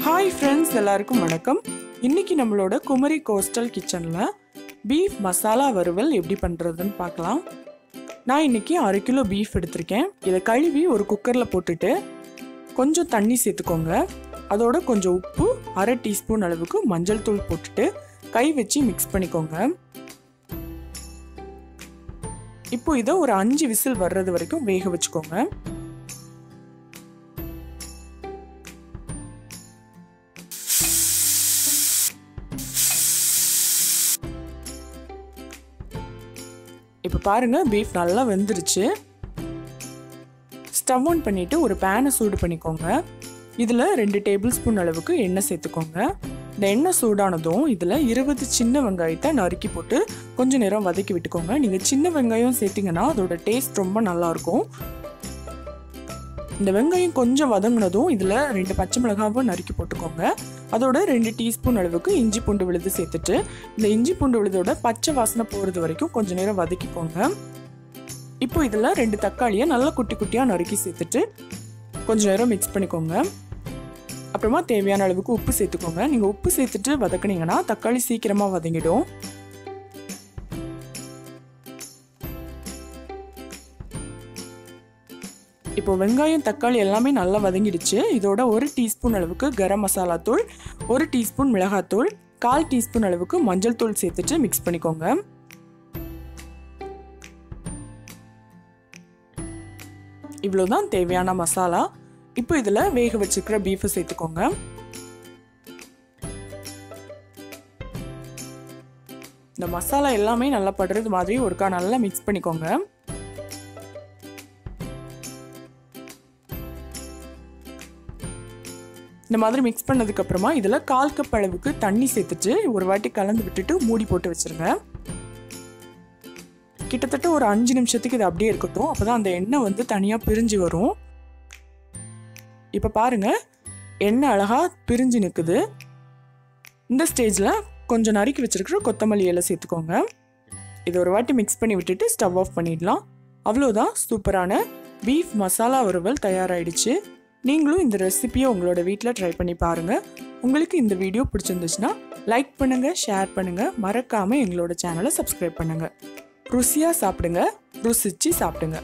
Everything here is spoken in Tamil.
ஹாய் ஃப்ரெண்ட்ஸ், எல்லாருக்கும் வணக்கம். இன்னைக்கு நம்மளோட குமரி கோஸ்டல் கிச்சனில் பீஃப் மசாலா வறுவல் எப்படி பண்ணுறதுன்னு பார்க்கலாம். நான் இன்னைக்கு 1/2 கிலோ பீஃப் எடுத்திருக்கேன். இதை கழுவி ஒரு குக்கரில் போட்டுட்டு கொஞ்சம் தண்ணி சேர்த்துக்கோங்க. அதோட கொஞ்சம் உப்பு, 1/2 டீஸ்பூன் அளவுக்கு மஞ்சள் தூள் போட்டுட்டு கை வச்சு மிக்ஸ் பண்ணிக்கோங்க. இப்போ இதை ஒரு 5 விசில் வர்றது வரைக்கும் வேக வச்சுக்கோங்க. இப்போ பாருங்க, பீஃப் நல்லா வெந்துருச்சு. ஸ்டவ் ஆன் பண்ணிட்டு ஒரு பேனை சூடு பண்ணிக்கோங்க. இதில் 2 டேபிள் ஸ்பூன் அளவுக்கு எண்ணெய் சேர்த்துக்கோங்க. இந்த எண்ணெய் சூடானதும் இதில் 20 சின்ன வெங்காயத்தை நறுக்கி போட்டு கொஞ்சம் நேரம் வதக்கி விட்டுக்கோங்க. நீங்கள் சின்ன வெங்காயம் சேர்த்திங்கன்னா அதோட டேஸ்ட் ரொம்ப நல்லாயிருக்கும். இந்த வெங்காயம் கொஞ்சம் வதங்கினதும் இதில் 2 பச்சை மிளகாவும் நறுக்கி போட்டுக்கோங்க. அதோட 2 டீஸ்பூன் அளவுக்கு இஞ்சி பூண்டு விழுது சேர்த்துட்டு இந்த இஞ்சி பூண்டு விழுதோட பச்சை வாசனை போகிறது வரைக்கும் கொஞ்சம் நேரம் வதக்கிக்கோங்க. இப்போ இதில் 2 தக்காளியை நல்லா குட்டி குட்டியாக நறுக்கி சேர்த்துட்டு கொஞ்சம் நேரம் மிக்ஸ் பண்ணிக்கோங்க. அப்புறமா தேவையான அளவுக்கு உப்பு சேர்த்துக்கோங்க. நீங்கள் உப்பு சேர்த்துட்டு வதக்குனீங்கன்னா தக்காளி சீக்கிரமாக வதங்கிடும். இப்போ வெங்காயம் தக்காளி எல்லாமே நல்லா வதங்கிடுச்சு. இதோட 1 டீஸ்பூன் அளவுக்கு கரம் மசாலா தூள், 1 டீஸ்பூன் மிளகாத்தூள், 1/4 டீஸ்பூன் அளவுக்கு மஞ்சள் தூள் சேர்த்துட்டு மிக்ஸ் பண்ணிக்கோங்க. இவ்வளோதான் தேவையான மசாலா. இப்போ இதில் வேக வச்சுக்கிற பீஃபை சேர்த்துக்கோங்க. இந்த மசாலா எல்லாமே நல்லா படுறது மாதிரி ஒருக்கா நல்லா மிக்ஸ் பண்ணிக்கோங்க. இந்த மாதிரி மிக்ஸ் பண்ணதுக்கு அப்புறமா இதில் 1/4 கப் அளவுக்கு தண்ணி சேர்த்துட்டு ஒரு வாட்டி கலந்து விட்டுட்டு மூடி போட்டு வச்சிருங்க. கிட்டத்தட்ட ஒரு 5 நிமிஷத்துக்கு இது அப்படியே இருக்கட்டும். அப்போதான் அந்த எண்ணெய் வந்து தனியாக பிரிஞ்சு வரும். இப்போ பாருங்க, எண்ணெய் அழகா பிரிஞ்சு நிற்குது. இந்த ஸ்டேஜில் கொஞ்சம் நறுக்கி வச்சிருக்கிற கொத்தமல்லி இலை சேர்த்துக்கோங்க. இதை ஒரு வாட்டி மிக்ஸ் பண்ணி விட்டுட்டு ஸ்டவ் ஆஃப் பண்ணிடலாம். அவ்வளோதான், சூப்பரான பீஃப் மசாலா வறுவல் தயாராகிடுச்சு. நீங்களும் இந்த ரெசிபியை உங்களோட வீட்டில் ட்ரை பண்ணி பாருங்கள். உங்களுக்கு இந்த வீடியோ பிடிச்சிருந்துச்சுன்னா லைக் பண்ணுங்கள், ஷேர் பண்ணுங்கள், மறக்காமல் எங்களோட சேனலை சப்ஸ்கிரைப் பண்ணுங்கள். ருசியாக சாப்பிடுங்க, ருசிச்சு சாப்பிடுங்க.